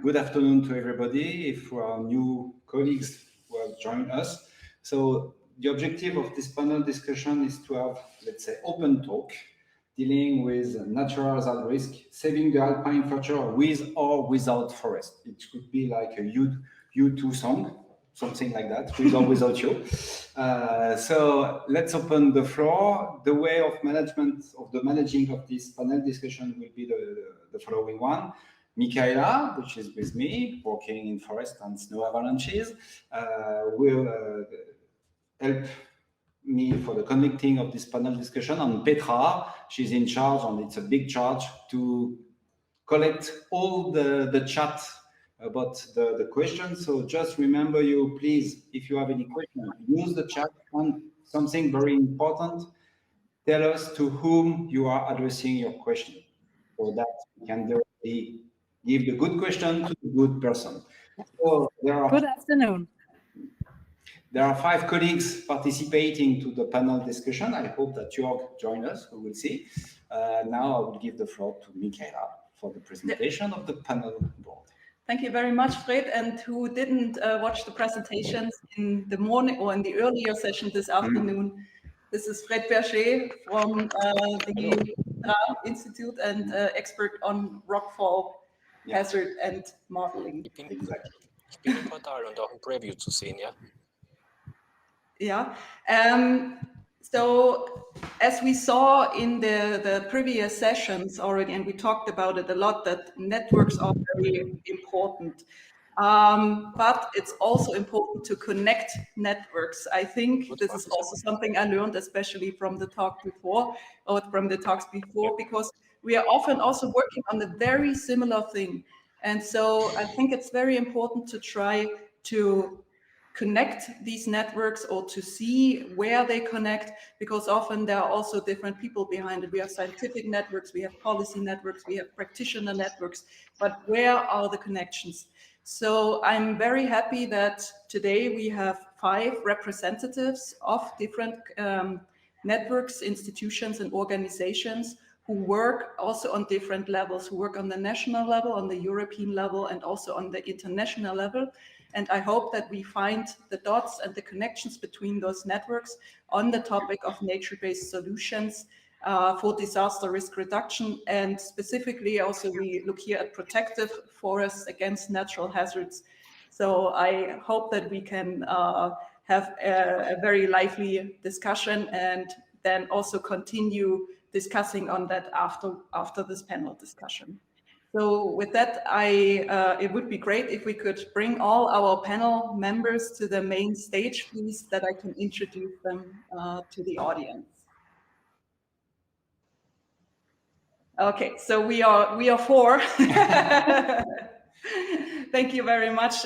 Good afternoon to everybody. If we are new colleagues who have joined us. So the objective of this panel discussion is to have, let's say, open talk dealing with natural hazard risk, saving the Alpine future with or without forest. It could be like a U2 song, something like that, with or without you. So let's open the floor. The way of management of the managing of this panel discussion will be the following one. Michaela, which is with me, working in forest and snow avalanches, will help me for the conducting of this panel discussion. And Petra, she's in charge, and it's a big charge to collect all the chat about the questions. So just remember you, please, if you have any questions, use the chat. And something very important, tell us to whom you are addressing your question, so that we can directly give the good question to the good person. So good afternoon. There are 5 colleagues participating to the panel discussion. I hope that Joerg join us, we will see. Now I will give the floor to Michaela for the presentation of the panel board. Thank you very much, Fred, and who didn't watch the presentations in the morning or in the earlier session this afternoon. This is Fred Berger from the Institute and expert on rockfall hazard and modeling. Exactly. Ich bin im Portal und auch im Preview zu sehen, ja? Yeah. So as we saw in the previous sessions already, and we talked about it a lot, that networks are very important. But it's also important to connect networks. I think this is also something I learned, especially from the talk before, or from the talks before, because we are often also working on a very similar thing. And so I think it's very important to try to connect these networks or to see where they connect, because often there are also different people behind it. We have scientific networks, we have policy networks, we have practitioner networks, but where are the connections? So I'm very happy that today we have 5 representatives of different networks, institutions and organizations who work also on different levels, who work on the national level, on the European level, and also on the international level. And I hope that we find the dots and the connections between those networks on the topic of nature-based solutions for disaster risk reduction. And specifically also we look here at protective forests against natural hazards. So I hope that we can have a very lively discussion and then also continue discussing on that after this panel discussion. So with that, it would be great if we could bring all our panel members to the main stage, please, that I can introduce them to the audience. Okay, so we are 4. Thank you very much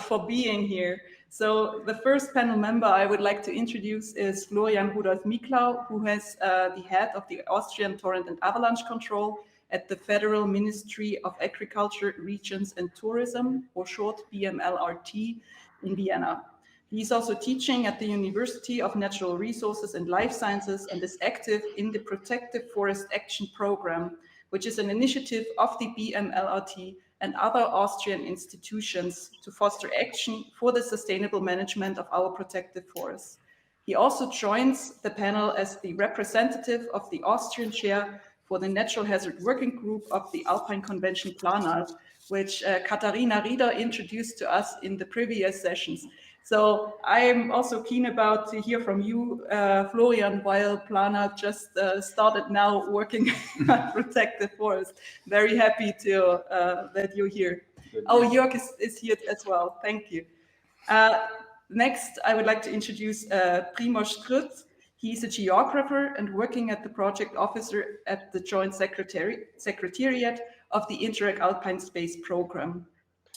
for being here. So the first panel member I would like to introduce is Florian Rudolf-Miklau, who is the head of the Austrian Torrent and Avalanche Control at the Federal Ministry of Agriculture, Regions and Tourism, or short BMLRT, in Vienna. He's also teaching at the University of Natural Resources and Life Sciences and is active in the Protective Forest Action Program, which is an initiative of the BMLRT and other Austrian institutions to foster action for the sustainable management of our protected forests. He also joins the panel as the representative of the Austrian chair for the Natural Hazard Working Group of the Alpine Convention PLANALP, which Katharina Rieder introduced to us in the previous sessions. So I'm also keen about to hear from you, Florian, while PLANALP just started now working on protected forests. Very happy to that you're here. Oh, Joerg is here as well. Thank you. Next, I would like to introduce Primoz Skrt. He's a geographer and working at the project officer at the Joint Secretariat of the Interreg Alpine Space program,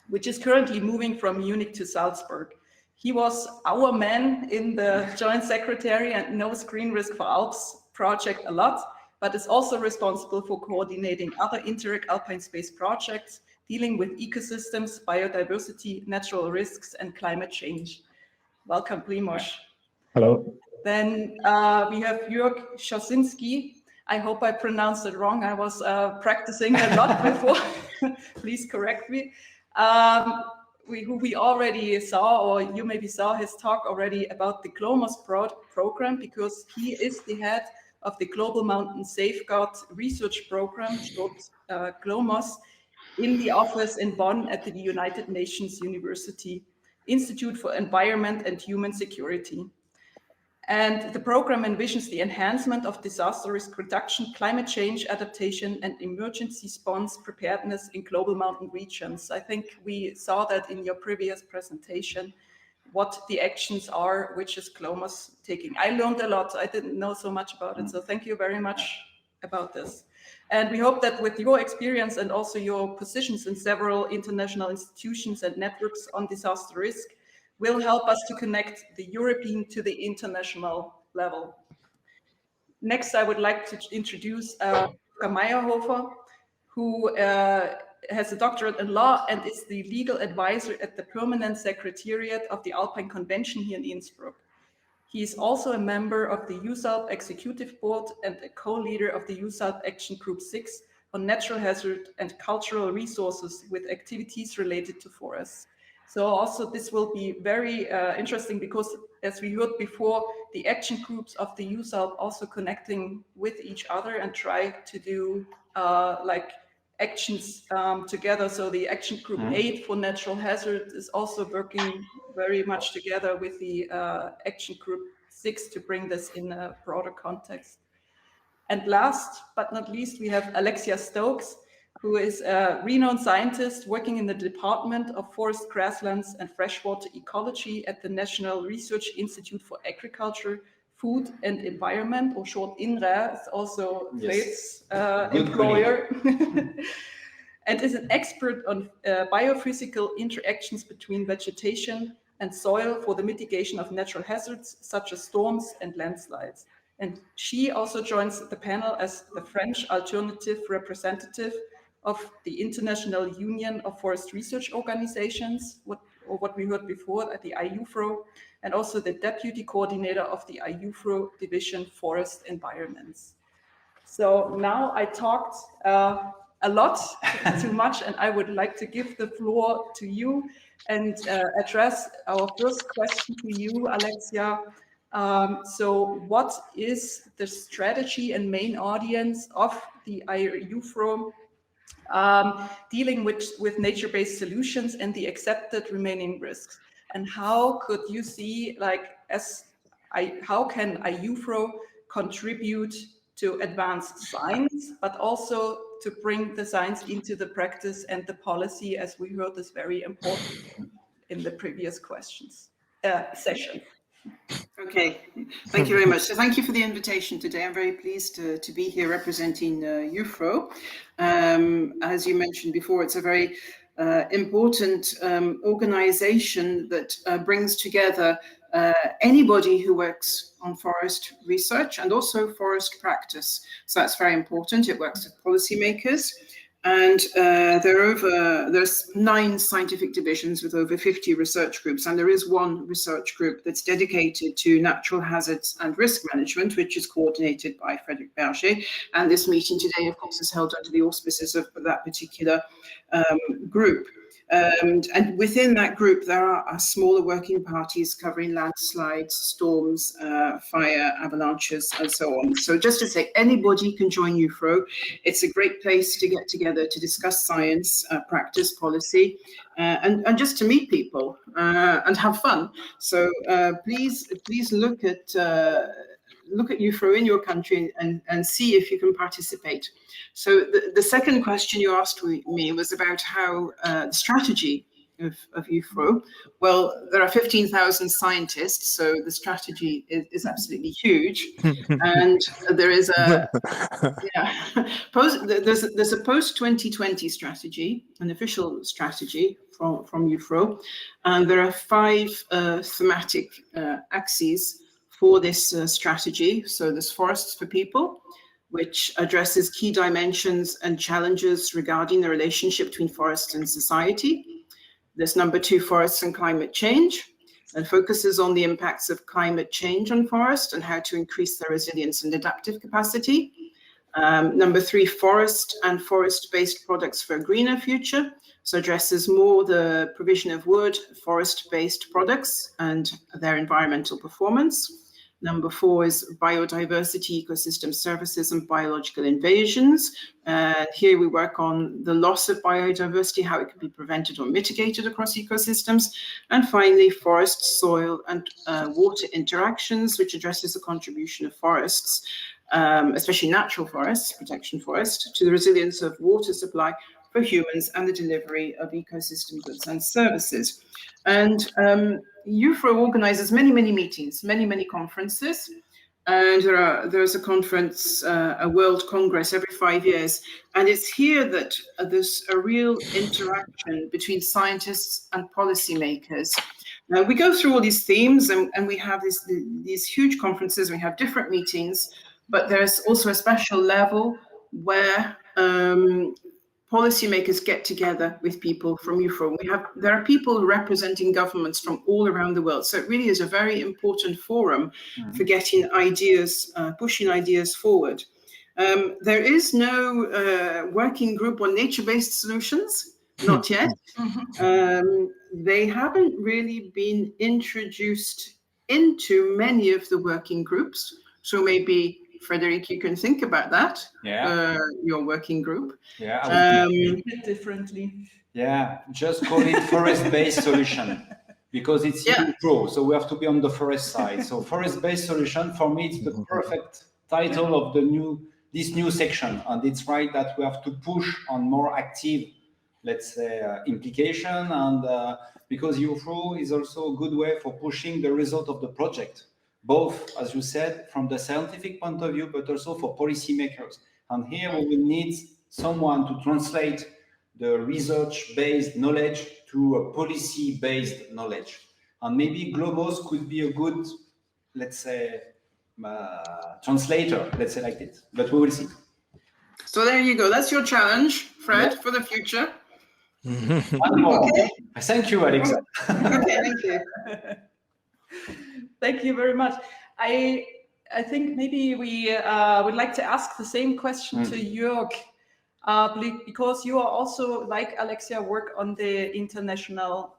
which is currently moving from Munich to Salzburg. He was our man in the Joint Secretariat and knows Green Risk for Alps project a lot, but is also responsible for coordinating other Interreg Alpine Space projects dealing with ecosystems, biodiversity, natural risks, and climate change. Welcome, Primoz. Hello. Then we have Joerg Szarzynski. I hope I pronounced it wrong. I was practicing a lot before. Please correct me. who we already saw, or you maybe saw his talk already about the GLOMOS program, because he is the head of the Global Mountain Safeguard Research Program, short GLOMOS, in the office in Bonn at the United Nations University Institute for Environment and Human Security. And the program envisions the enhancement of disaster risk reduction, climate change adaptation, and emergency response preparedness in global mountain regions. I think we saw that in your previous presentation, what the actions are, which is GLOMOS taking. I learned a lot. I didn't know so much about it. So thank you very much about this. And we hope that with your experience and also your positions in several international institutions and networks on disaster risk, will help us to connect the European to the international level. Next, I would like to introduce Wolfger Mayrhofer, who has a doctorate in law and is the legal advisor at the Permanent Secretariat of the Alpine Convention here in Innsbruck. He is also a member of the EUSALP Executive Board and a co-leader of the EUSALP Action Group 6 on natural hazard and cultural resources with activities related to forests. So also this will be very interesting because, as we heard before, the action groups of the EUSALP also connecting with each other and try to do like actions together. So the action group 8 for natural hazard is also working very much together with the action group 6 to bring this in a broader context. And last but not least, we have Alexia Stokes, who is a renowned scientist working in the Department of Forest, Grasslands and Freshwater Ecology at the National Research Institute for Agriculture, Food and Environment, or short INRAE. It's also Faith's employer, and is an expert on biophysical interactions between vegetation and soil for the mitigation of natural hazards such as storms and landslides. And she also joins the panel as the French alternative representative of the International Union of Forest Research Organizations, what we heard before at the IUFRO, and also the deputy coordinator of the IUFRO Division Forest Environments. So now I talked a lot, too much, and I would like to give the floor to you and address our first question to you, Alexia. So what is the strategy and main audience of the IUFRO dealing with nature-based solutions and the accepted remaining risks? And how could you see, like, how can IUFRO contribute to advance science, but also to bring the science into the practice and the policy, as we heard is very important in the previous session. Okay, thank you very much. So thank you for the invitation today. I'm very pleased to be here representing EUFRO. As you mentioned before, it's a very important organization that brings together anybody who works on forest research and also forest practice. So that's very important. It works with policymakers. And there's 9 scientific divisions with over 50 research groups, and there is one research group that's dedicated to natural hazards and risk management, which is coordinated by Berger. And this meeting today, of course, is held under the auspices of that particular group. And within that group, there are smaller working parties covering landslides, storms, fire, avalanches, and so on. So just to say, anybody can join EUFRO. It's a great place to get together to discuss science, practice, policy, and just to meet people and have fun. So please look at EUFRO in your country and see if you can participate. So the second question you asked me was about how the strategy of EUFRO. Well, there are 15,000 scientists, so the strategy is absolutely huge. And there is there's a post-2020 strategy, an official strategy from EUFRO, and there are 5 thematic axes for this strategy. So there's forests for people, which addresses key dimensions and challenges regarding the relationship between forests and society. There's number 2, forests and climate change, and focuses on the impacts of climate change on forests and how to increase their resilience and adaptive capacity. Number 3, forest and forest-based products for a greener future. So addresses more the provision of wood, forest-based products and their environmental performance. Number 4 is biodiversity, ecosystem services and biological invasions. Here we work on the loss of biodiversity, how it can be prevented or mitigated across ecosystems. And finally, forest, soil and water interactions, which addresses the contribution of forests, especially natural forests, protection forest, to the resilience of water supply for humans and the delivery of ecosystem goods and services. And EUFRO organizes many meetings, many conferences. And there's a conference, a World Congress every 5 years. And it's here that there's a real interaction between scientists and policymakers. Now, we go through all these themes and we have these huge conferences, we have different meetings, but there's also a special level where policymakers get together with people from EUFRO. There are people representing governments from all around the world. So it really is a very important forum for getting ideas, pushing ideas forward. There is no working group on nature-based solutions, not yet. They haven't really been introduced into many of the working groups. So maybe Frederic, you can think about that. Yeah. Your working group. Yeah. Differently. Yeah. Just call it forest-based solution because it's EUFRO, so we have to be on the forest side. So forest-based solution for me, it's the perfect title of this new section, and it's right that we have to push on more active, let's say, implication, and because EUFRO is also a good way for pushing the result of the project. Both, as you said, from the scientific point of view, but also for policymakers. And here we will need someone to translate the research-based knowledge to a policy-based knowledge. And maybe GLOMOS could be a good, let's say, translator, let's say like this. But we will see. So there you go. That's your challenge, Fred, for the future. One more. Okay. Thank you, Alexia. Okay, thank you. Thank you very much. I think maybe we would like to ask the same question to Joerg, because you are also, like Alexia, work on the international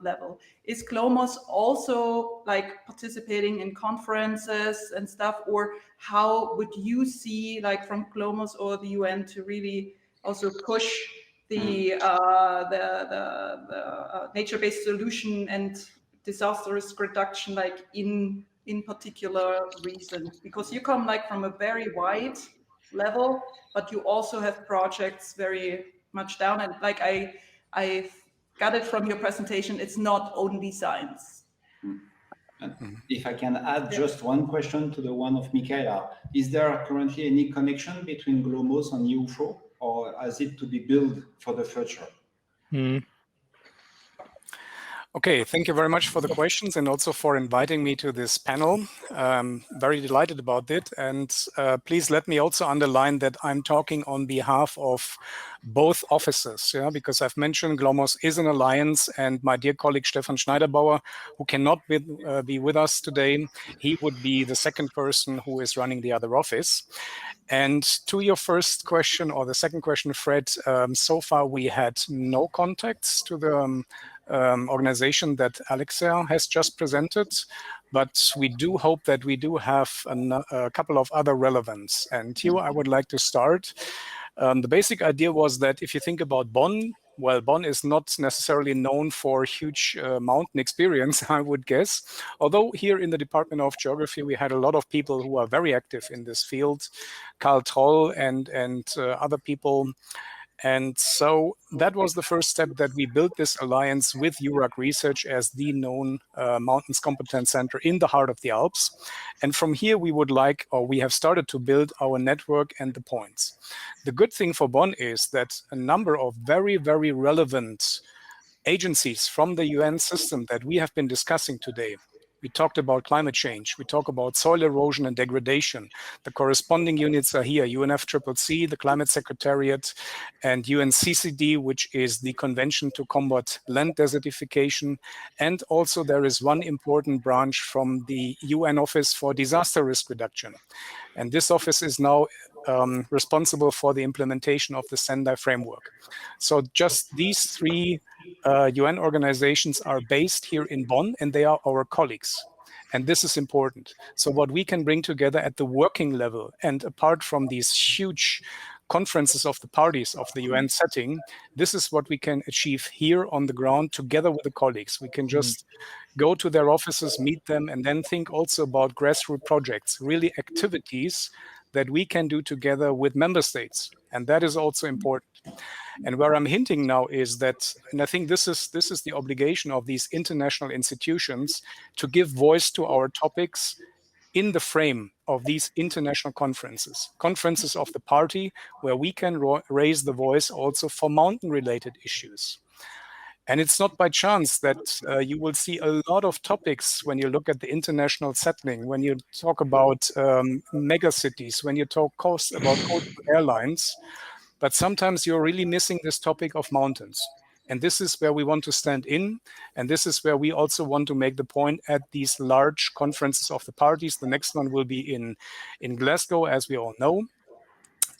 level. Is GLOMOS also like participating in conferences and stuff, or how would you see, like from GLOMOS or the UN, to really also push the nature-based solution and disaster risk reduction, like in particular reason? Because you come like from a very wide level, but you also have projects very much down, and like I got it from your presentation, it's not only science. If I can add just one question to the one of Michaela, is there currently any connection between GLOMOS and EUFRO, or is it to be built for the future? Okay, thank you very much for the questions and also for inviting me to this panel. Very delighted about it. And please let me also underline that I'm talking on behalf of both offices, because I've mentioned GLOMOS is an alliance, and my dear colleague Stefan Schneiderbauer, who cannot be with us today, he would be the second person who is running the other office. And to your first question, or the second question, Fred, so far we had no contacts to the organization that Alexia has just presented, but we do hope that we do have a couple of other relevance. And here I would like to start. The basic idea was that if you think about Bonn, well, Bonn is not necessarily known for huge mountain experience, I would guess. Although here in the Department of Geography, we had a lot of people who are very active in this field, Karl Troll and other people. And so that was the first step, that we built this alliance with Eurac Research as the known mountains competence center in the heart of the Alps. And from here, we would like, or we have started to build our network and the points. The good thing for Bonn is that a number of very, very relevant agencies from the UN system that we have been discussing today, We talked about climate change. We talk about soil erosion and degradation. The corresponding units are here, UNFCCC, the Climate Secretariat, and UNCCD, which is the Convention to Combat Land Desertification. And also there is one important branch from the UN Office for Disaster Risk Reduction. And this office is now responsible for the implementation of the Sendai framework. So just these three UN organizations are based here in Bonn, and they are our colleagues. And this is important. So what we can bring together at the working level, and apart from these huge conferences of the parties of the UN setting, this is what we can achieve here on the ground together with the colleagues. We can just go to their offices, meet them, and then think also about grassroots projects, really activities that we can do together with member states. And that is also important. And where I'm hinting now is that, and I think this is the obligation of these international institutions to give voice to our topics in the frame of these international conferences of the party, where we can raise the voice also for mountain-related issues. And it's not by chance that you will see a lot of topics when you look at the international settling, when you talk about megacities, when you talk about coastal airlines, but sometimes you're really missing this topic of mountains. And this is where we want to stand in. And this is where we also want to make the point at these large conferences of the parties. The next one will be in Glasgow, as we all know.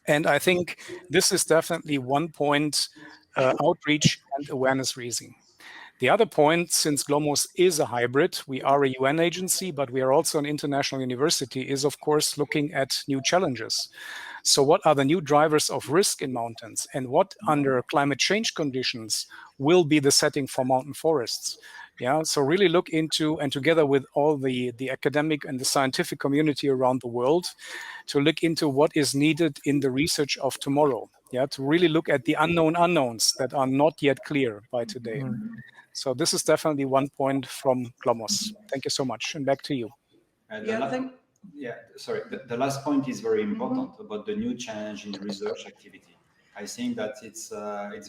And I think this is definitely one point, outreach and awareness raising. The other point, since GLOMOS is a hybrid, we are a UN agency, but we are also an international university, is of course looking at new challenges. So what are the new drivers of risk in mountains, and what under climate change conditions will be the setting for mountain forests? Yeah, so really look into, and together with all the academic and the scientific community around the world, to look into what is needed in the research of tomorrow. Yeah, to really look at the unknown unknowns that are not yet clear by today. So this is definitely one point from GLOMOS. Thank you so much, and back to you. Sorry. The last point is very important about the new challenge in research activity. I think that it's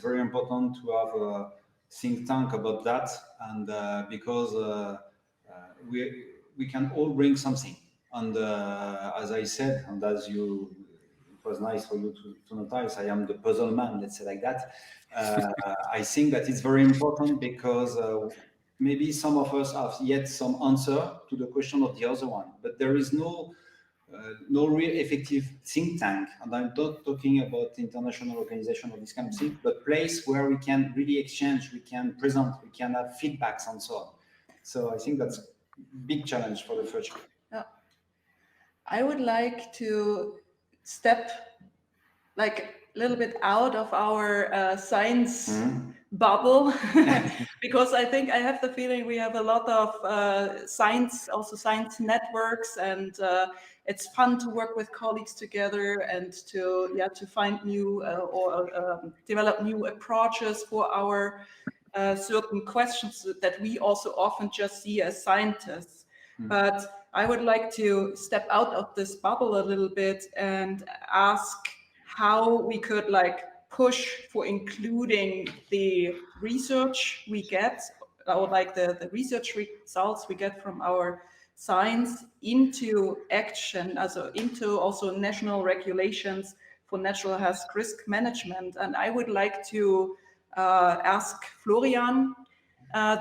very important to have a think tank about that, and because we can all bring something. And as I said, and as it was nice for you to notice, I am the puzzle man, let's say like that. I think that it's very important because maybe some of us have yet some answer to the question of the other one, but there is no real effective think tank, and I'm not talking about international organization or this kind of thing, but place where we can really exchange, we can present, we can have feedbacks and so on. So I think that's a big challenge for the future. I would like to step like a little bit out of our science bubble because I think I have the feeling we have a lot of science networks, and it's fun to work with colleagues together and to find new or develop new approaches for our certain questions that we also often just see as scientists. But I would like to step out of this bubble a little bit and ask how we could push for including the research we get, or the research results we get from our science into action, also into also national regulations for natural health risk management. And I would like to ask Florian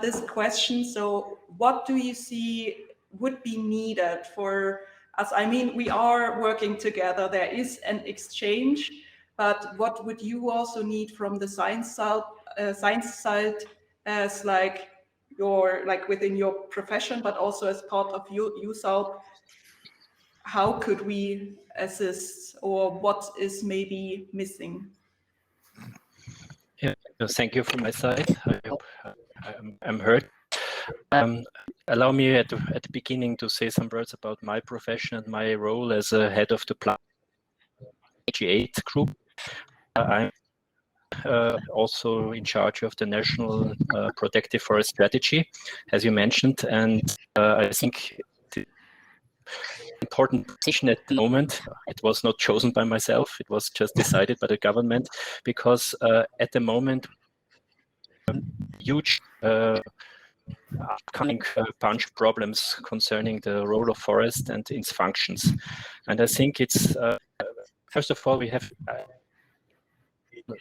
this question. So what do you see would be needed for us? I mean, we are working together, there is an exchange, but what would you also need from the science side as within your profession, but also as part of EUSALP? How could we assist, or what is maybe missing? Yeah, thank you from my side. I hope I'm heard. Allow me at the beginning to say some words about my profession and my role as a head of the PLANALP G8 group. I'm also in charge of the National Protective Forest Strategy, as you mentioned, and I think the important position at the moment, it was not chosen by myself, it was just decided by the government, because at the moment, huge upcoming bunch of problems concerning the role of forest and its functions. And I think it's, first of all, we have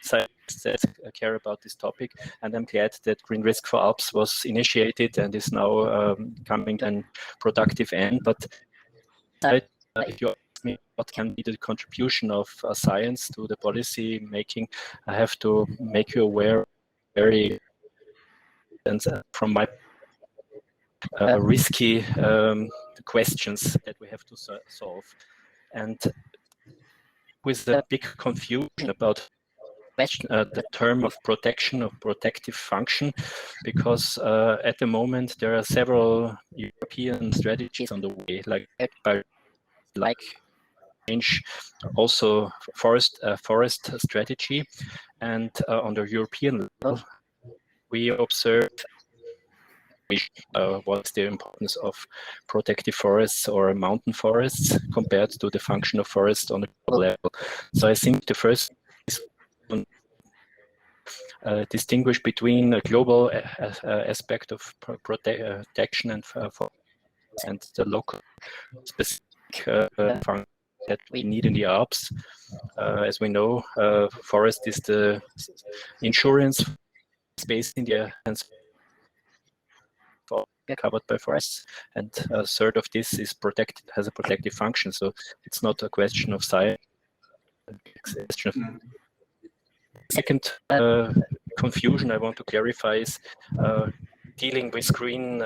scientists that care about this topic, and I'm glad that Green Risk for Alps was initiated and is now coming to a productive end. But if you ask me what can be the contribution of science to the policy making, I have to make you aware very, and from my risky questions that we have to solve. And with the big confusion about the term of protection, of protective function, because at the moment there are several European strategies on the way, like change, also forest strategy, and on the European level, we observe what's the importance of protective forests or mountain forests compared to the function of forests on a global level. So I think the first is distinguish between a global aspect of protection and the local specific function that we need in the Alps. As we know, forest is the insurance space in the covered by forests, and a third of this is protected, has a protective function. So it's not a question of science. Second confusion I want to clarify is dealing with green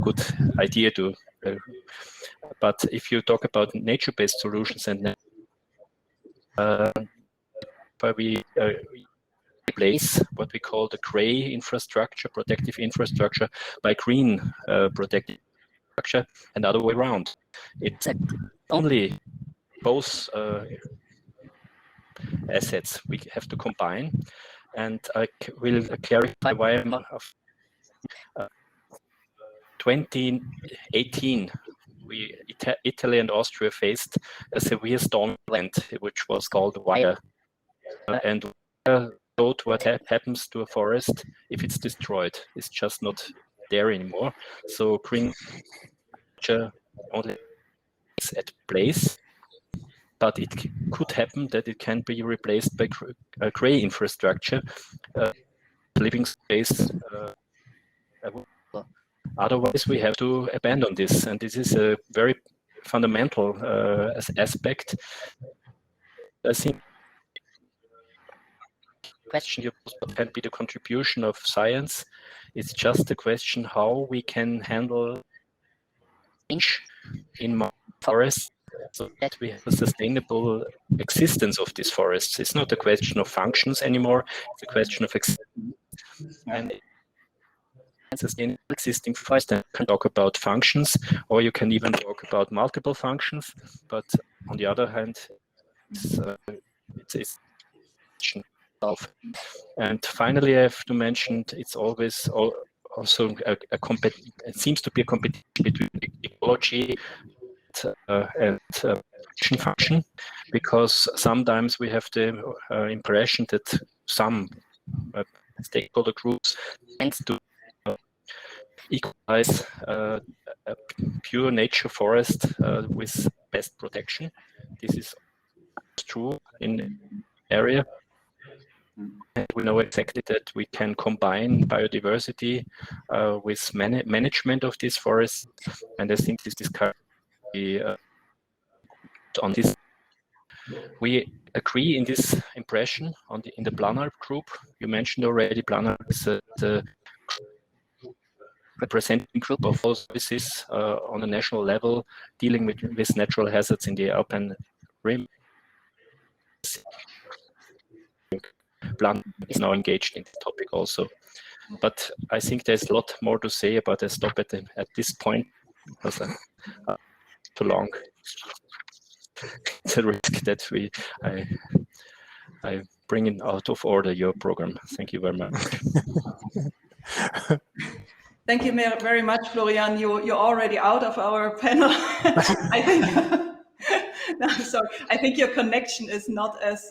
good idea to, but if you talk about nature-based solutions and where we replace what we call the gray infrastructure, protective infrastructure, by green protective infrastructure, and the other way around. It's only both assets we have to combine, and I will clarify why I'm 2018, Italy and Austria faced a severe storm event, which was called Wire. And showed what happens to a forest if it's destroyed. It's just not there anymore. So green only is at place, but it could happen that it can be replaced by gray infrastructure, living space. Otherwise, we have to abandon this, and this is a very fundamental aspect. I think question what can be the contribution of science. It's just a question how we can handle change in forests so that we have a sustainable existence of these forests. It's not a question of functions anymore. It's a question of existence. And sustainable existing forest, and you can talk about functions, or you can even talk about multiple functions. But on the other hand, it's and finally, I have to mention it's always also it seems to be a competition between ecology and function, because sometimes we have the impression that some stakeholder groups tend to equalize a pure nature forest with best protection. This is true in the area. And we know exactly that we can combine biodiversity with management of these forests, and I think this discussion on this. We agree in this impression in the PLANALP group. You mentioned already PLANALP is the representing group of all services on a national level dealing with natural hazards in the Alpine Rim. PLANALP is now engaged in this topic also. But I think there's a lot more to say, but I stop at this point because I'm too long. It's a risk that I bring in out of order your program. Thank you very much. Thank you very much, Florian. You're already out of our panel. I think So I think your connection is not as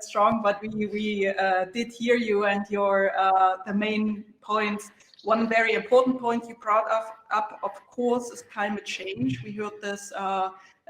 strong, but we did hear you and your the main points. One very important point you brought up, of course, is climate change. We heard this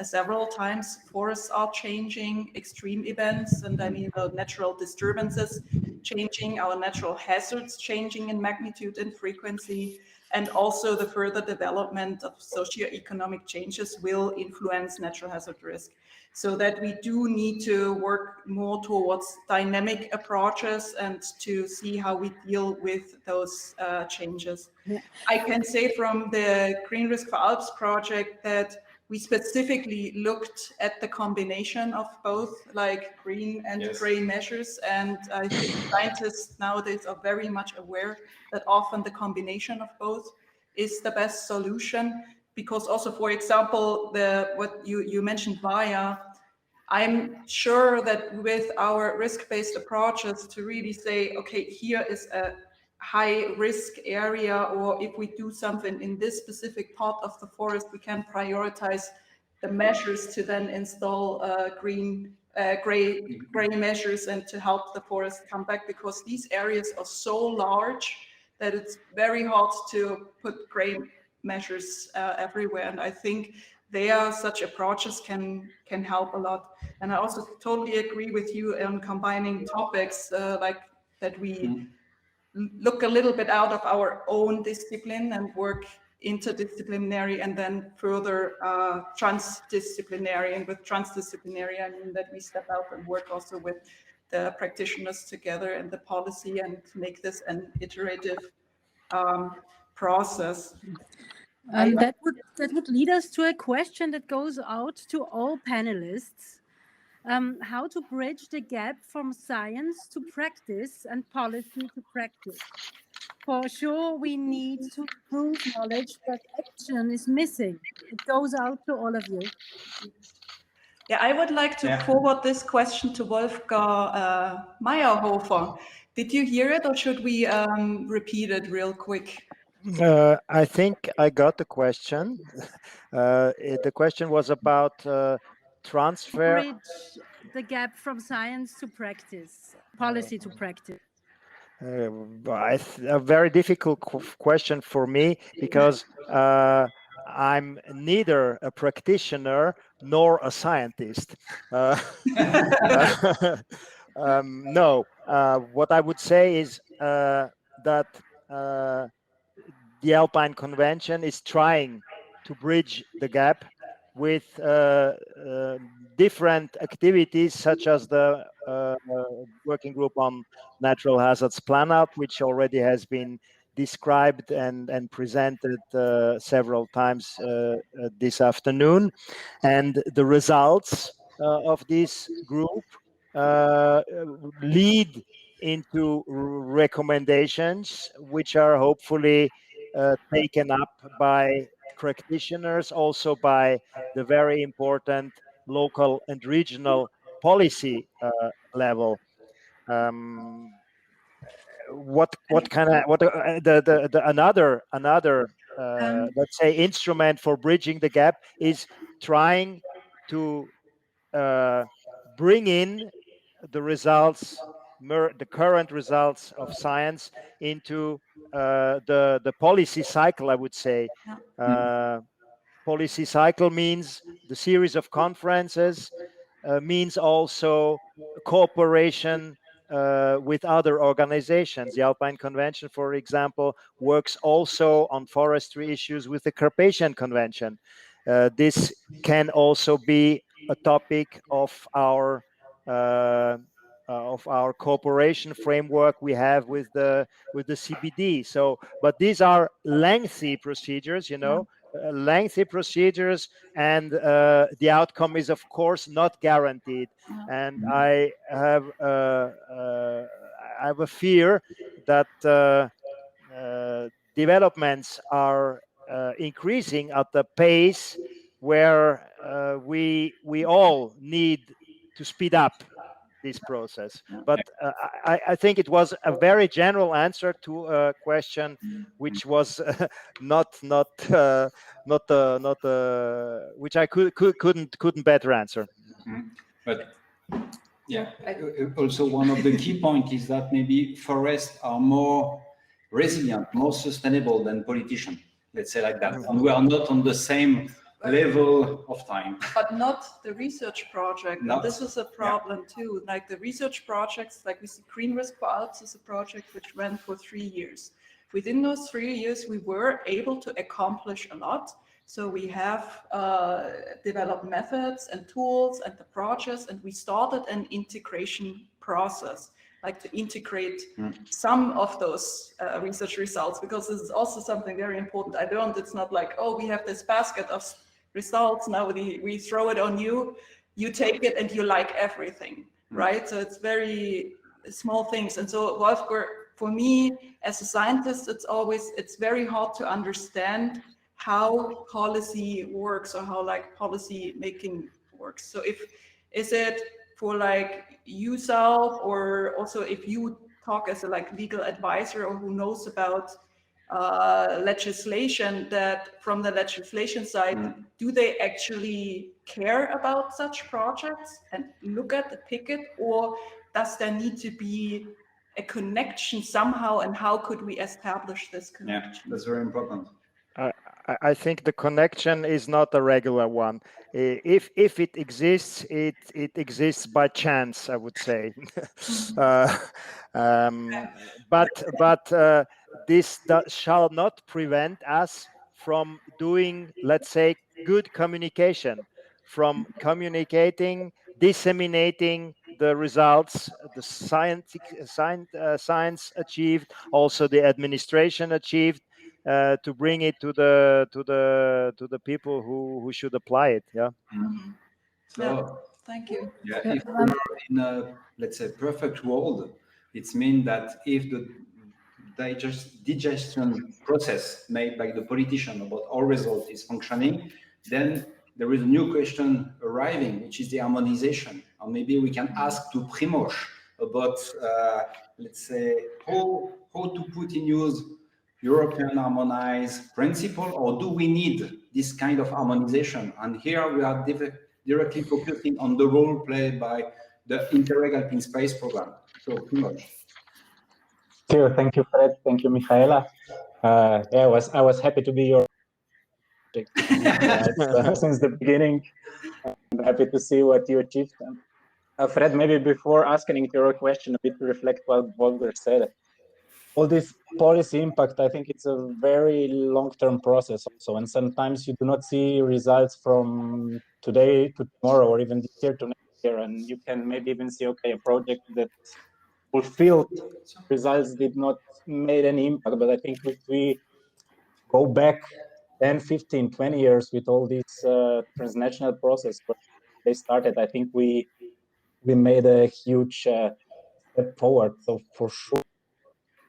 several times. Forests are changing, extreme events, and I mean natural disturbances changing, our natural hazards changing in magnitude and frequency, and also the further development of socio-economic changes will influence natural hazard risk. So that we do need to work more towards dynamic approaches and to see how we deal with those changes. Yeah. I can say from the Green Risk for Alps project that we specifically looked at the combination of both, like green and gray measures. And I think scientists nowadays are very much aware that often the combination of both is the best solution. Because also, for example, what you mentioned VIA, I'm sure that with our risk-based approaches to really say, okay, here is a high risk area, or if we do something in this specific part of the forest, we can prioritize the measures to then install gray measures and to help the forest come back, because these areas are so large that it's very hard to put gray measures everywhere. And I think such approaches can help a lot. And I also totally agree with you on combining topics like that we look a little bit out of our own discipline and work interdisciplinary and then further transdisciplinary. And with transdisciplinary, I mean that we step out and work also with the practitioners together and the policy and make this an iterative process. That would lead us to a question that goes out to all panelists. How to bridge the gap from science to practice and policy to practice. For sure, we need to prove knowledge, but action is missing. It goes out to all of you. Yeah, I would like to forward this question to Wolfger Mayrhofer. Did you hear it, or should we repeat it real quick? I think I got the question. The question was about transfer. Bridge the gap from science to practice, policy to practice. A very difficult question for me, because I'm neither a practitioner nor a scientist. No, what I would say is that the Alpine Convention is trying to bridge the gap with different activities, such as the working group on natural hazards PLANALP, which already has been described and presented several times this afternoon. And the results of this group lead into recommendations, which are hopefully taken up by practitioners, also by the very important local and regional policy level. Another let's say instrument for bridging the gap is trying to bring in the results, the current results of science into the policy cycle, I would say. Policy cycle means the series of conferences, means also cooperation with other organizations. The Alpine Convention, for example, works also on forestry issues with the Carpathian Convention. This can also be a topic of our cooperation framework we have with the CBD. So, but these are lengthy procedures, you know, lengthy procedures, and the outcome is, of course, not guaranteed. And I have a fear that developments are increasing at the pace where we all need to speed up this process. But I think it was a very general answer to a question which was which I couldn't better answer. But yeah, also one of the key points is that maybe forests are more resilient, more sustainable than politicians. Let's say like that. And we are not on the same level of time. But not the research project. Not, this is a problem too. Like the research projects, like we see Green Risk for Alps is a project which ran for 3 years. Within those 3 years, we were able to accomplish a lot. So we have developed methods and tools and the process, and we started an integration process, like to integrate some of those research results, because this is also something very important. It's not like, oh, we have this basket of results, now we throw it on you, you take it and you like everything, right? So it's very small things. And so Wolfger, for me as a scientist, it's very hard to understand how policy works or how like policy making works. So is it for like EUSALP, or also if you talk as a like legal advisor or who knows about legislation, that from the legislation side, do they actually care about such projects and look at the picket, or does there need to be a connection somehow, and how could we establish this connection? Yeah, that's very important. I think the connection is not a regular one. If it exists, it exists by chance, I would say. But this shall not prevent us from doing, let's say, good communication, from communicating, disseminating the results, the science achieved, also the administration achieved, to bring it to the people who should apply it. Yeah. So thank you. Yeah, if we are in a, let's say, perfect world, it means that if the digestion process made by the politician about our result is functioning, then there is a new question arriving, which is the harmonization. Or maybe we can ask to Primoz about, let's say, how to put in use European harmonized principle, or do we need this kind of harmonization? And here we are directly focusing on the role played by the Interreg Alpine Space program. So, Primoz. Thank you, Fred. Thank you, Michaela. Yeah, I was happy to be your since the beginning. I'm happy to see what you achieved. Fred, maybe before asking your question, a bit to reflect what Wolfger said. All this policy impact, I think it's a very long-term process also, and sometimes you do not see results from today to tomorrow, or even this year to next year, and you can maybe even see, okay, a project that fulfilled results did not made any impact. But I think if we go back 10, 15, 20 years with all this transnational process where they started, I think we made a huge step forward. So for sure,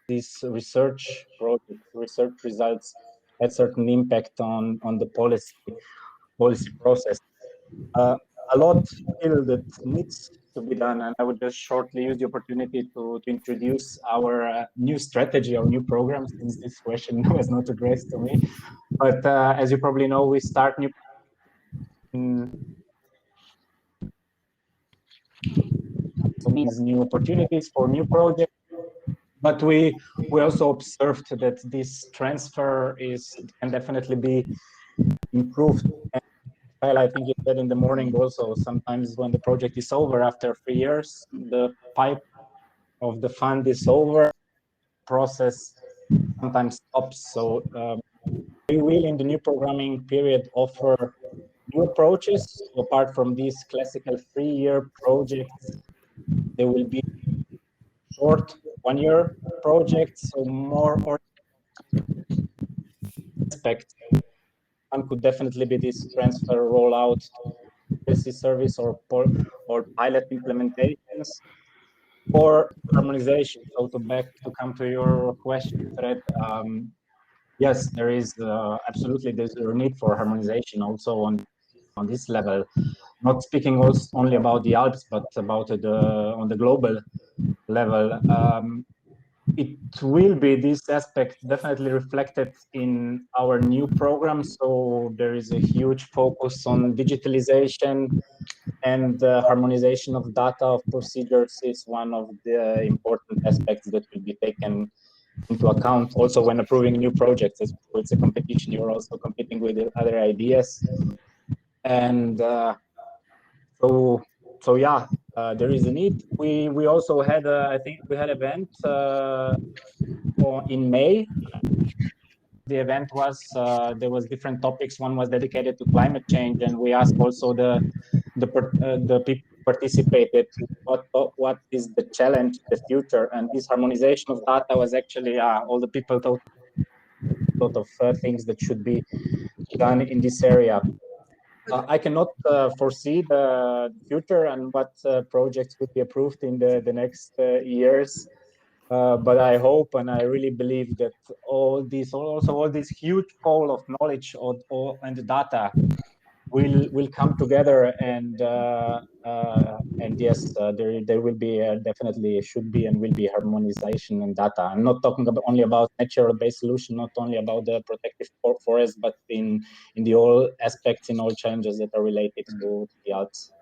these research projects, research results had certain impact on the policy process. A lot still that needs to be done, and I would just shortly use the opportunity to introduce our new strategy, our new program, since this question was not addressed to me. But as you probably know, we start new opportunities for new projects. But we also observed that this transfer can definitely be improved. And well, I think you said in the morning also, sometimes when the project is over after 3 years, the pipe of the fund is over, process sometimes stops. So we will, in the new programming period, offer new approaches. So apart from these classical 3-year projects, there will be short 1-year projects, so more aspect. One could definitely be this transfer rollout policy service or pilot implementations, or harmonization. So to come to your question, Fred, yes, there is absolutely there's a need for harmonization also on this level. not speaking only about the Alps, but about on the global level. It will be this aspect definitely reflected in our new program. So there is a huge focus on digitalization, and harmonization of data, of procedures is one of the important aspects that will be taken into account also when approving new projects. It's a competition, you're also competing with other ideas. And so yeah, there is a need. We also had, I think we had an event in May. The event was, there was different topics. One was dedicated to climate change, and we asked also the people participated what is the challenge, the future, and this harmonization of data was actually all the people thought of things that should be done in this area. I cannot foresee the future and what projects will be approved in the next years. But I hope and I really believe that all this huge pool of knowledge and data will come together, and yes, there will be definitely should be and will be harmonization in data. I'm not talking only about natural-based solution, not only about the protective forest, but in the all aspects, in all challenges that are related to the Alps.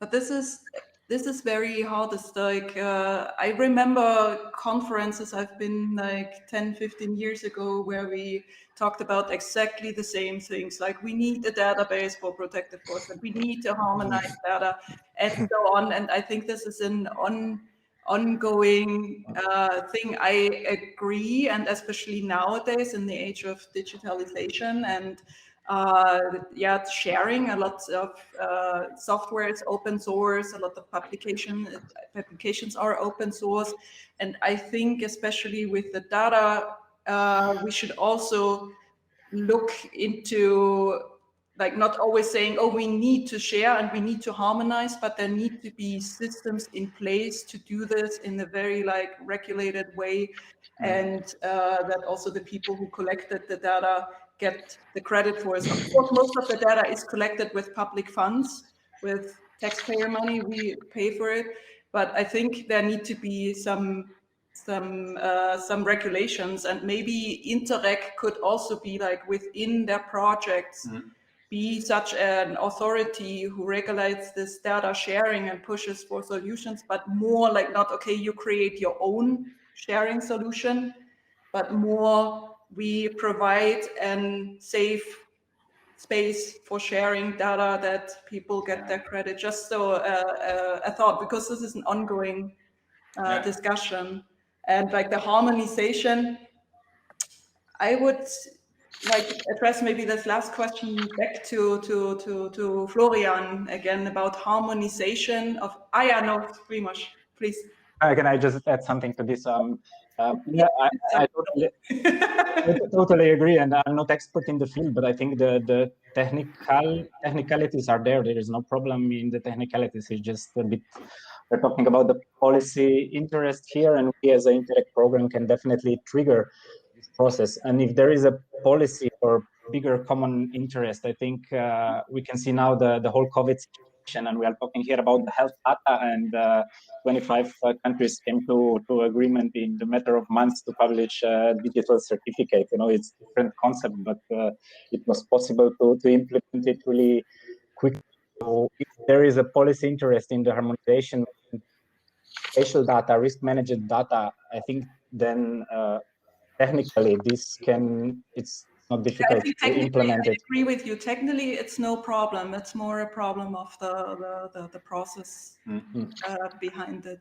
But this is very hard. It's like, I remember conferences I've been like 10, 15 years ago where we talked about exactly the same things. Like, we need a database for protective forest, and we need to harmonize data and so on. And I think this is an ongoing thing. I agree. And especially nowadays in the age of digitalization and yeah, sharing, a lot of software is open source, a lot of applications are open source. And I think especially with the data, we should also look into, like, not always saying, oh, we need to share and we need to harmonize, but there need to be systems in place to do this in a very like regulated way. And that also the people who collected the data get the credit for it. Of course, most of the data is collected with public funds, with taxpayer money, we pay for it. But I think there need to be some regulations, and maybe Interreg could also be like within their projects, be such an authority who regulates this data sharing and pushes for solutions, but more like not, okay, you create your own sharing solution, but more we provide a safe space for sharing data that people get their credit. Just so a thought, because this is an ongoing discussion. And like the harmonization, I would like address maybe this last question back to Florian again about harmonization of. Yeah, no, Primoz, please. Can I just add something to this? Yeah, I totally agree, and I'm not expert in the field, but I think the technicalities are there. There is no problem in the technicalities. It's just a bit. We're talking about the policy interest here, and we as an Interreg program can definitely trigger this process. And if there is a policy or bigger common interest, I think we can see now the whole COVID situation, and we are talking here about the health data, and 25 countries came to agreement in the matter of months to publish a digital certificate. You know, it's a different concept, but it was possible to implement it really quickly. So if there is a policy interest in the harmonization of spatial data, risk managed data, I think then technically this it's not difficult to implement it. I agree with you. Technically, it's no problem. It's more a problem of the process behind it.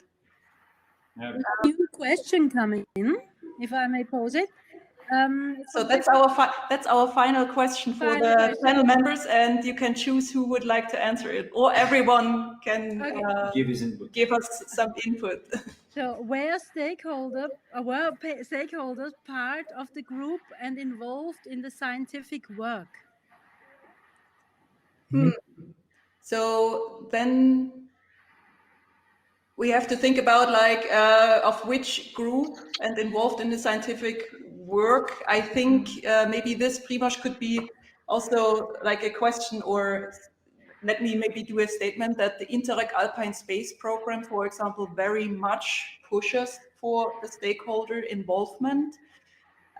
Yeah. New question coming in, if I may pose it. So that's our final question for the panel members, and you can choose who would like to answer it, or everyone can give us some input. So were stakeholders part of the group and involved in the scientific work? So then we have to think about like of which group and involved in the scientific work. I think maybe this Primoz could be also like a question, or let me maybe do a statement that the Interreg Alpine Space program, for example, very much pushes for the stakeholder involvement.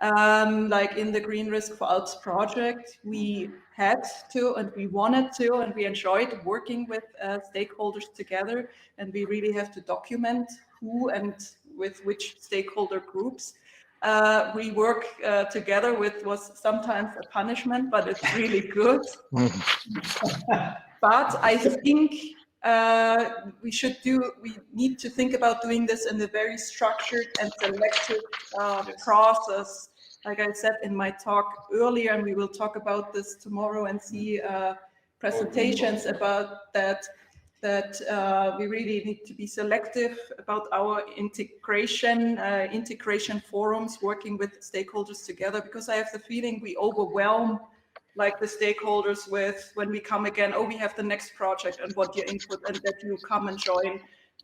Like in the Green Risk for Alps project, we had to, and we wanted to, and we enjoyed working with stakeholders together, and we really have to document who and with which stakeholder groups we work together with. Was sometimes a punishment, but it's really good. But I think we need to think about doing this in a very structured and selective process. Like I said in my talk earlier, and we will talk about this tomorrow and see presentations about that, we really need to be selective about our integration forums, working with stakeholders together, because I have the feeling we overwhelm like the stakeholders with, when we come again, oh, we have the next project and what your input, and that you come and join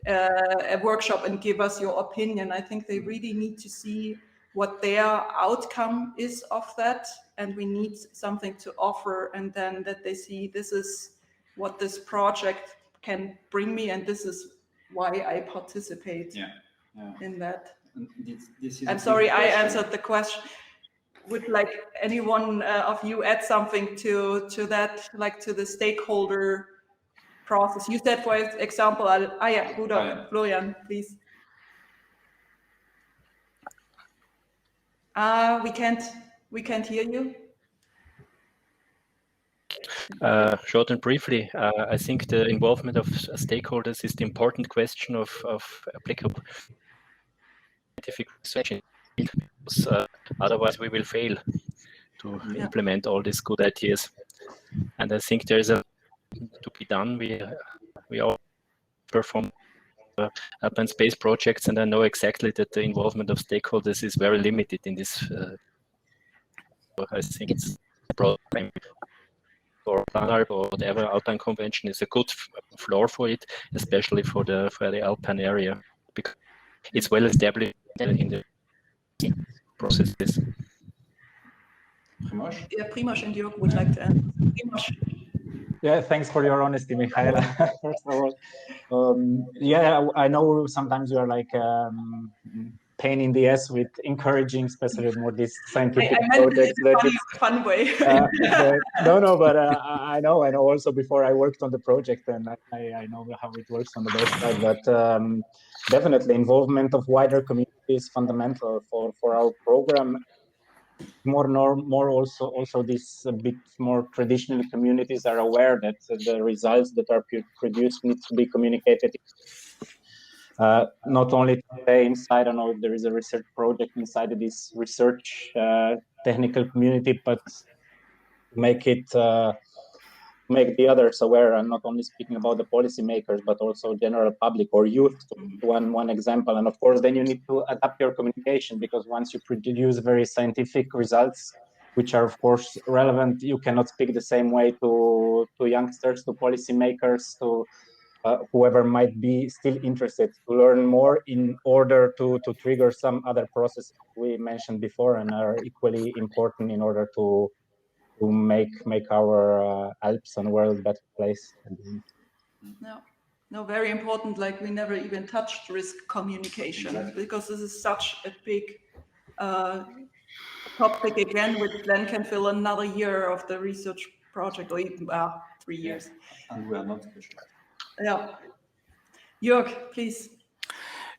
a workshop and give us your opinion. I think they really need to see what their outcome is of that, and we need something to offer, and then that they see this is what this project can bring me, and this is why I participate in that. This is I'm sorry, I answered the question. Would like anyone of you add something to that, like to the stakeholder process? You said, for example, Rudolf, Florian, please. We can't hear you. Short and briefly, I think the involvement of stakeholders is the important question of applicable scientific research. Otherwise, we will fail to implement all these good ideas. And I think there is a to be done. We all perform Alpine Space projects, and I know exactly that the involvement of stakeholders is very limited in this. I think it's a problem. Or PLANALP or whatever Alpine Convention is a good floor for it, especially for the Alpine area, because it's well established in the processes. Primoz? Yeah, Primoz and Joerg would like to answer. Primoz. Yeah, thanks for your honesty, Michaela. First of all, yeah, I know sometimes you are like pain in the ass with encouraging, especially more these scientific projects. That in a fun way. But I know also before I worked on the project, and I know how it works on the both side. But definitely, involvement of wider community is fundamental for our program. More also these bit more traditional communities are aware that the results that are produced need to be communicated. Not only today inside, I don't know, there is a research project inside of this research technical community, but make the others aware. I'm not only speaking about the policymakers, but also general public or youth, one example. And of course, then you need to adapt your communication, because once you produce very scientific results, which are of course relevant, you cannot speak the same way to youngsters, to policymakers, to whoever might be still interested to learn more in order to trigger some other processes we mentioned before and are equally important in order to make our Alps and world better place. No, very important. Like we never even touched risk communication, because this is such a big topic again, which then can fill another year of the research project, or even 3 years. And we are not special. Yeah, Joerg, please.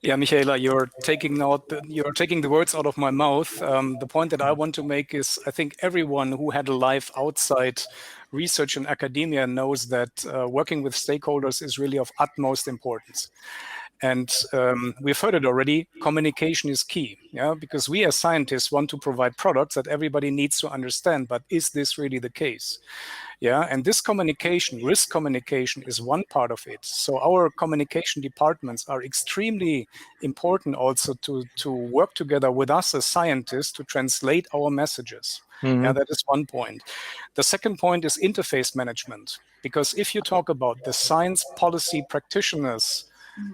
Yeah, Michaela, you're taking the words out of my mouth. The point that I want to make is, I think everyone who had a life outside research and academia knows that working with stakeholders is really of utmost importance. And we've heard it already, communication is key, because we as scientists want to provide products that everybody needs to understand, but is this really the case? And this communication, risk communication, is one part of it. So our communication departments are extremely important also to work together with us as scientists to translate our messages. Mm-hmm. That is one point. The second point is interface management, because if you talk about the science policy practitioners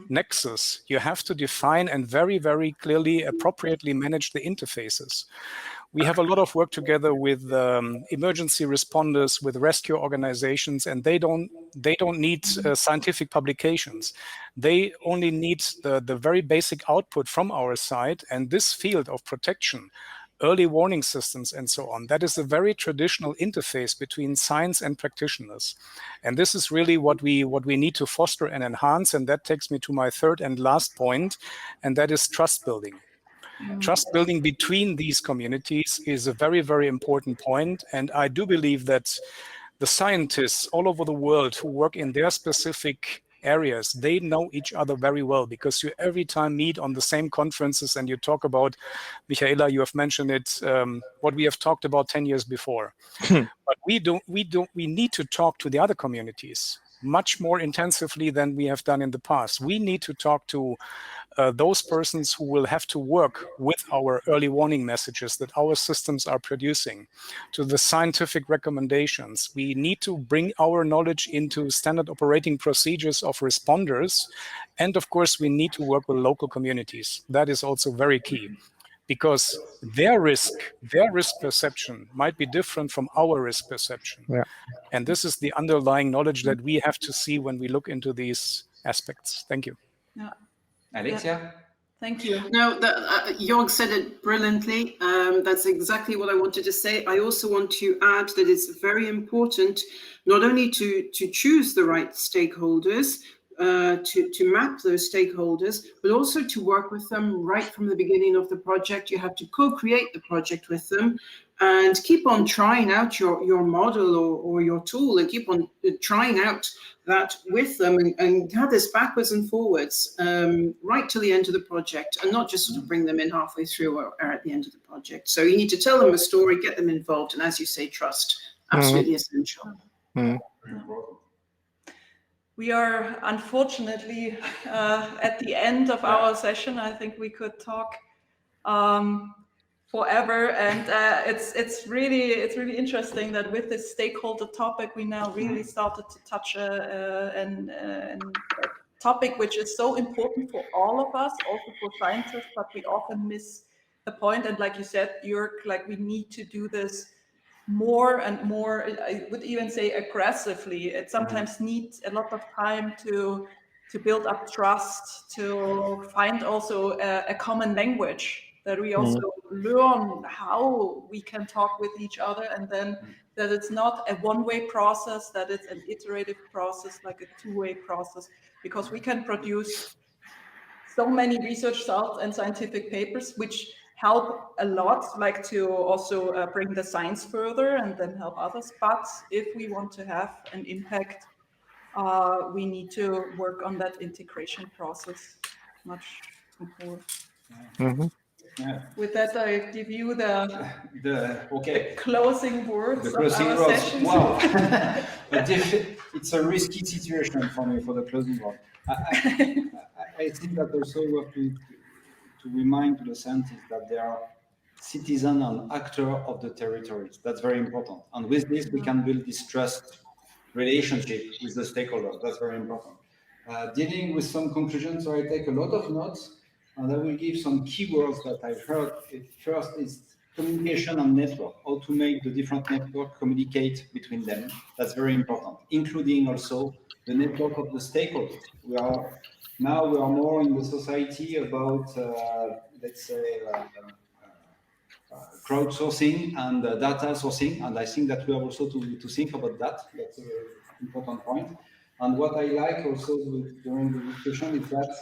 nexus, you have to define and very, very clearly, appropriately manage the interfaces. we have a lot of work together with emergency responders, with rescue organizations, and they don't need scientific publications. They only need the very basic output from our side, and this field of protection, early warning systems and so on, that is a very traditional interface between science and practitioners. And this is really what we need to foster and enhance, and that takes me to my third and last point, and that is trust building. Trust building between these communities is a very, very important point, and I do believe that the scientists all over the world who work in their specific areas, they know each other very well, because you every time meet on the same conferences and you talk about, Michaela, you have mentioned it, what we have talked about 10 years before. But we need to talk to the other communities much more intensively than we have done in the past. We need to talk to those persons who will have to work with our early warning messages that our systems are producing, to the scientific recommendations. We need to bring our knowledge into standard operating procedures of responders. And of course, we need to work with local communities. That is also very key, because their risk perception might be different from our risk perception. Yeah. And this is the underlying knowledge that we have to see when we look into these aspects. Thank you. Yeah. Alexia? Yeah. Thank you. No, Joerg said it brilliantly. That's exactly what I wanted to say. I also want to add that it's very important not only to choose the right stakeholders, to map those stakeholders, but also to work with them right from the beginning of the project. You have to co-create the project with them and keep on trying out your model or your tool, and keep on trying out that with them, and have this backwards and forwards right to the end of the project, and not just sort of bring them in halfway through or at the end of the project. So you need to tell them a story, get them involved, and as you say, trust, absolutely essential. We are unfortunately at the end of our session. I think we could talk forever, and it's really interesting that with this stakeholder topic, we now really started to touch a topic which is so important for all of us, also for scientists, but we often miss the point. And like you said, Joerg, like we need to do this more and more, I would even say aggressively. It sometimes needs a lot of time to build up trust, to find also a common language, that we also learn how we can talk with each other, and then that it's not a one-way process, that it's an iterative process, like a two-way process, because we can produce so many research results and scientific papers which help a lot, like to also bring the science further and then help others. But if we want to have an impact, we need to work on that integration process much more. Yeah. With that, I give you the closing words the closing of our words. session. Wow. It's a risky situation for me for the closing word. I think that also we have to remind to the scientists that they are citizen and actor of the territories. That's very important. And with this, we can build this trust relationship with the stakeholders. That's very important. Dealing with some conclusions, so I take a lot of notes, and I will give some keywords that I've heard. First is communication and network, how to make the different networks communicate between them. That's very important, including also the network of the stakeholders. We are more in the society about, let's say, crowdsourcing and data sourcing, and I think that we have also to think about that. That's an important point. And what I like also during the discussion is that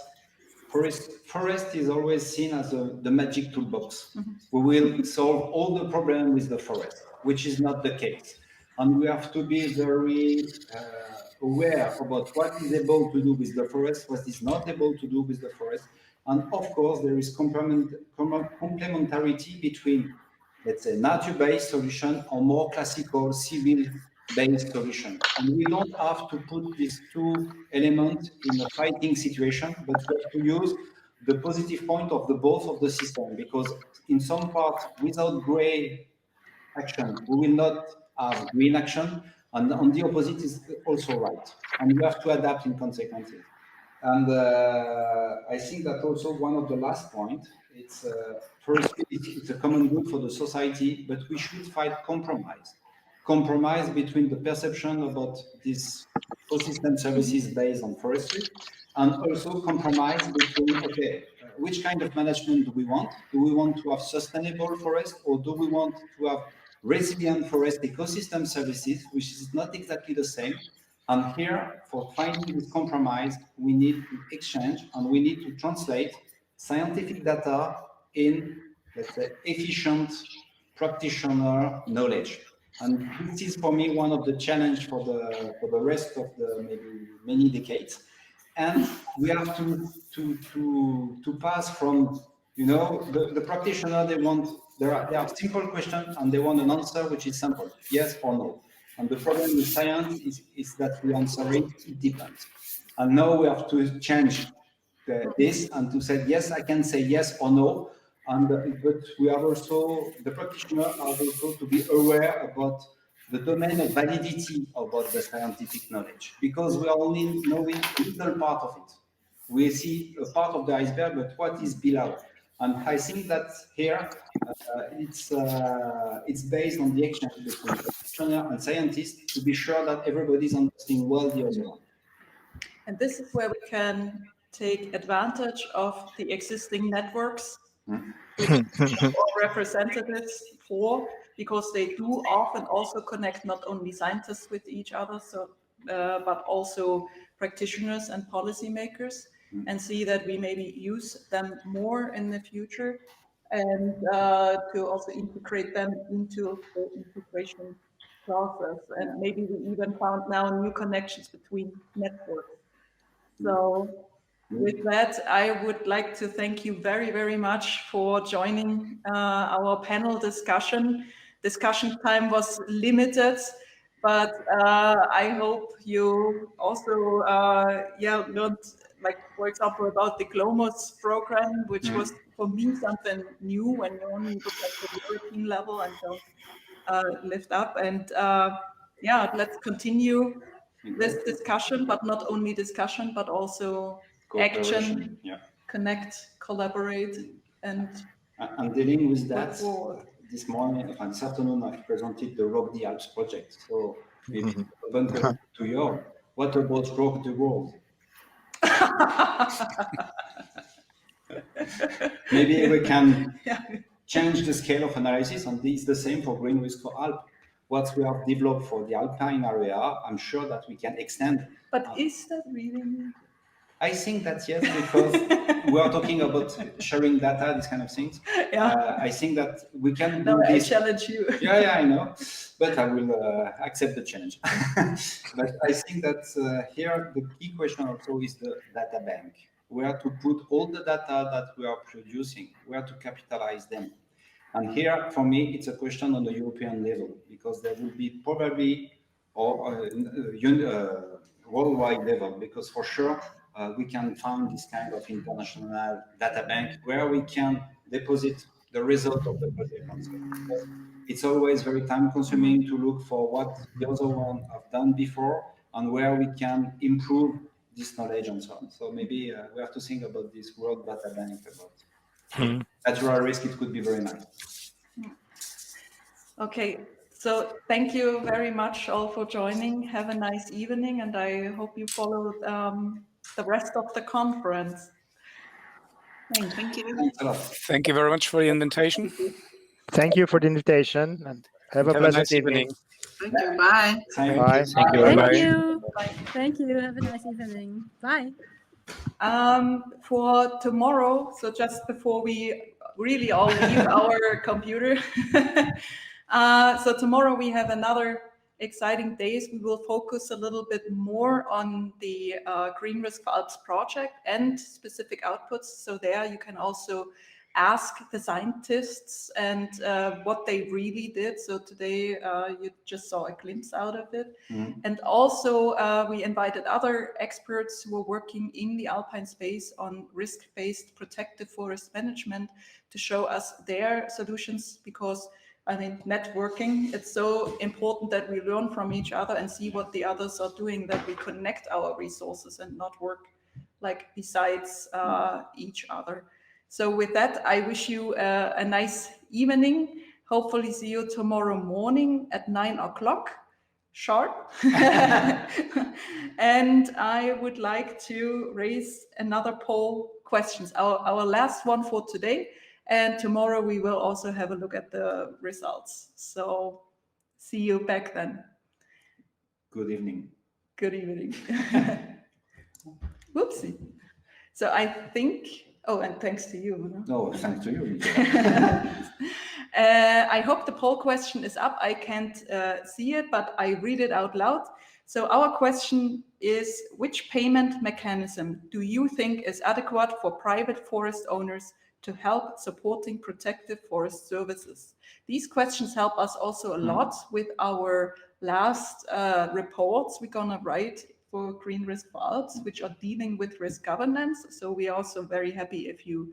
forest is always seen as the magic toolbox. We will solve all the problems with the forest, which is not the case. And we have to be very aware about what is able to do with the forest, what is not able to do with the forest. And of course, there is complementarity between, let's say, nature-based solution or more classical civil-based solution. And we don't have to put these two elements in a fighting situation, but we have to use the positive point of both of the system, because in some parts, without gray action, we will not have green action, and on the opposite is also right. And we have to adapt in consequences. And I I think that also one of the last point, it's first, it's a common good for the society, but we should find compromise between the perception about these ecosystem services based on forestry, and also compromise between, okay, which kind of management do we want? Do we want to have sustainable forest, or do we want to have resilient forest ecosystem services, which is not exactly the same? And here, for finding this compromise, we need to exchange and we need to translate scientific data in, let's say, efficient practitioner knowledge. And this is for me one of the challenge for the rest of the maybe many decades. And we have to pass from, you know, the practitioner, they have simple questions and they want an answer which is simple, yes or no. And the problem with science is that we answer it depends. And now we have to change this and to say, yes, I can say yes or no. And but we have also, the practitioner has also to be aware about the domain of validity about the scientific knowledge, because we are only knowing a little part of it. We see a part of the iceberg, but what is below? And I think that here it's based on the exchange between practitioner and scientists to be sure that everybody is understanding well the other one. And this is where we can take advantage of the existing networks, which are representatives for, because they do often also connect not only scientists with each other, so but also practitioners and policymakers, and see that we maybe use them more in the future, and to also integrate them into the integration process. And maybe we even found now new connections between networks. So with that, I would like to thank you very, very much for joining our panel discussion. Discussion time was limited, but I hope you also learned, like, for example, about the GLOMOS program, which was for me something new when you only look at the European level and don't lift up. And let's continue this discussion, but not only discussion, but also action, connect, collaborate, and dealing with that. This morning, this afternoon, I presented the Rock the Alps project. So maybe open to you. What about Rock the World? Maybe we can change the scale of analysis, and it's the same for Green Risk for Alp. What we have developed for the Alpine area, I'm sure that we can extend. But is that really needed? I think that yes, because we are talking about sharing data, these kind of things. I think that we can do this. I challenge you. I know, but I will accept the challenge. But I think that here the key question also is the data bank. Where to put all the data that we are producing, where to capitalize them. And here, for me, it's a question on the European level, because there will be probably worldwide level, because for sure we can find this kind of international data bank where we can deposit the result of the project. It's always very time-consuming to look for what the other one have done before and where we can improve this knowledge and so on. So maybe we have to think about this world data bank about natural risk. It could be very nice. Okay, so thank you very much all for joining. Have a nice evening, and I hope you follow the rest of the conference. Thank you. Thanks a lot. Thank you very much for the invitation. Thank you for the invitation, and have a pleasant nice evening. Thank you. Bye. Bye. Thank you. Thank Bye. you. Thank you. Have a nice evening. Bye. For tomorrow, so just before we really all leave our computer, so tomorrow we have another exciting days. We will focus a little bit more on the Green Risk for Alps project and specific outputs. So there you can also ask the scientists and what they really did. So today you just saw a glimpse out of it. And also we invited other experts who are working in the Alpine space on risk-based protective forest management to show us their solutions, because I think networking, it's so important that we learn from each other and see what the others are doing, that we connect our resources and not work like besides each other. So with that, I wish you a nice evening. Hopefully see you tomorrow morning at 9 o'clock sharp. And I would like to raise another poll questions, our last one for today. And tomorrow we will also have a look at the results. So see you back then. Good evening. Good evening. Whoopsie. So I think, oh, and thanks to you. No, thanks to you. I hope the poll question is up. I can't see it, but I read it out loud. So our question is, which payment mechanism do you think is adequate for private forest owners to help supporting protective forest services? These questions help us also a lot with our last reports we're gonna write for Green Risk for Alps, which are dealing with risk governance. So we are also very happy if you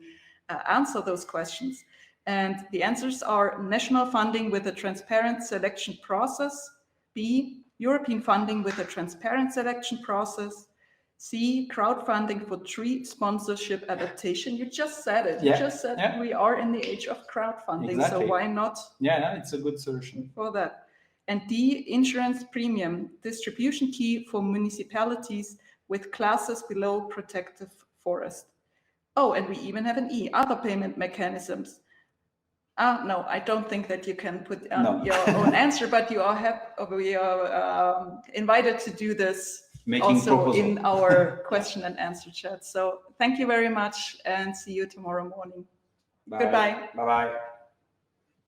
answer those questions. And the answers are national funding with a transparent selection process, B, European funding with a transparent selection process, C, crowdfunding for tree sponsorship adaptation. You just said it. Yeah. You just said we are in the age of crowdfunding, exactly. So why not? Yeah, it's a good solution for that. And D, insurance premium distribution key for municipalities with classes below protective forest. Oh, and we even have an E, other payment mechanisms. No, I don't think that you can put your own answer, but we are invited to do this also in our question and answer chat. So thank you very much and see you tomorrow morning. Bye. Goodbye. Bye-bye.